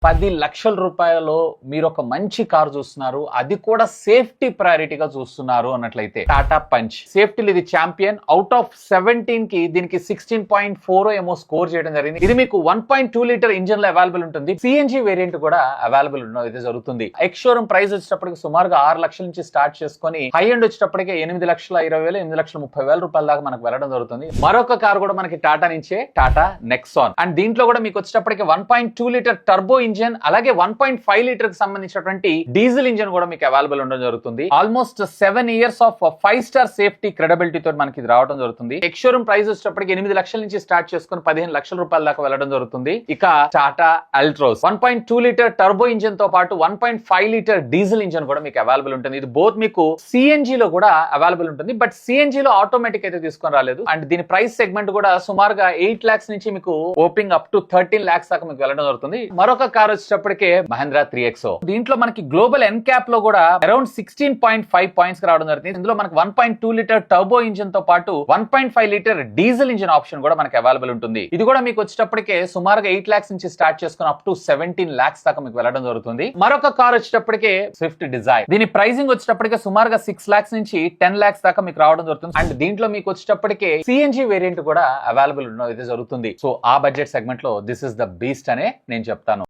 10 లక్షల రూపాయలలో మీరు ఒక మంచి కార్ చూస్తున్నారు, అది కూడా సేఫ్టీ ప్రయారిటీగా చూస్తున్నారు అన్నట్లయితే టాటా పంచ్ సేఫ్టీలో ఇది ఛాంపియన్. అవుట్ ఆఫ్ 17 కి దీనికి 16.4 ఏమో స్కోర్ చేయడం జరిగింది. ఇది మీకు 1.2 లీటర్ ఇంజన్ లో అవైలబుల్ ఉంటుంది. సిఎన్జి వేరియంట్ కూడా అవైలబుల్ ఉండడం అయితే జరుగుతుంది. ఎక్స్ షోరూమ్ ప్రైస్ వచ్చేటప్పటికి సుమారుగా 6 లక్షల నుంచి స్టార్ట్ చేసుకొని హై ఎండ్ వచ్చేటప్పటికి 8,20,000 8,30,000 రూపాయల దాకా మనకు వెళ్ళడం జరుగుతుంది. మరొక కార్ కూడా మనకి టాటా నుంచే, టాటా నెక్సాన్. అండ్ దీంట్లో కూడా మీకు వచ్చేటప్పటికి 1.2 లీటర్ టర్బో ఇంజన్, అలాగే 1.5 లీటర్ కి సంబంధించినటువంటి డీజిల్ ఇంజన్ కూడా మీకు అవైలబుల్ ఉండడం జరుగుతుంది. Almost 7 years of 5 star safety credibility తోటి మనకి ఇది రావడం జరుగుతుంది. ఎక్స్ షోరూమ్ ప్రైస్ వచ్చేటప్పటికి 8 లక్షల నుంచి స్టార్ట్ చేసుకుని 15 లక్షల రూపాయల దాకా వెళ్ళడం జరుగుతుంది. ఇక Tata Altroz 1.2 litre turbo engine తో పాటు 1.5 లీటర్ డీజిల్ ఇంజన్ కూడా మీకు అవైలబుల్ ఉంటుంది. ఇది బోత్ మీకు సిఎన్జి లో కూడా అవైలబుల్ ఉంటుంది. బట్ సిఎన్జి లో ఆటోమేటిక్ అయితే తీసుకొని రాలేదు. అండ్ దీని ప్రైస్ సెగ్మెంట్ కూడా సుమారుగా 8 లాక్స్ నుంచి మీకు ఓపింగ్ అప్ టు 13 లాక్స్ దాకా మీకు వెళ్ళడం జరుగుతుంది. మరొక కార్ వచ్చేటప్పటికే మహేంద్ర 3XO. దీంట్లో మనకి గ్లోబల్ ఎన్క్యాప్ లో కూడా అరౌండ్ 16.5 పాయింట్స్ రావడం జరుగుతుంది. ఇందులో మనకి 1.2 లీటర్ టర్బో ఇంజన్ తో పాటు 1.5 లీటర్ డీజిల్ ఇంజన్ ఆప్షన్ కూడా మనకి అవైలబుల్ ఉంటుంది. ఇది కూడా మీకు వచ్చేటప్పటికే సుమారుగా 8 లాక్స్ నుంచి స్టార్ట్ చేసుకుని అప్ టు 17 లాక్స్ దాకా మీకు వెళ్ళడం జరుగుతుంది. మరొక కార్ వచ్చేటప్పటికే స్విఫ్ట్ డిజైర్. దీని ప్రైసింగ్ వచ్చేటప్పటికే సుమారుగా 6 లాక్స్ నుంచి 10 లాక్స్ దాకా మీకు రావడం జరుగుతుంది. అండ్ దీంట్లో మీకు వచ్చేటప్పటికే సిఎన్జి వేరియంట్ కూడా అవైలబుల్ ఉండడం అయితే జరుగుతుంది. సో ఆ బడ్జెట్ సెగ్మెంట్ లో దిస్ ఇస్ ద బీస్ట్ అనే నేను చెప్తాను.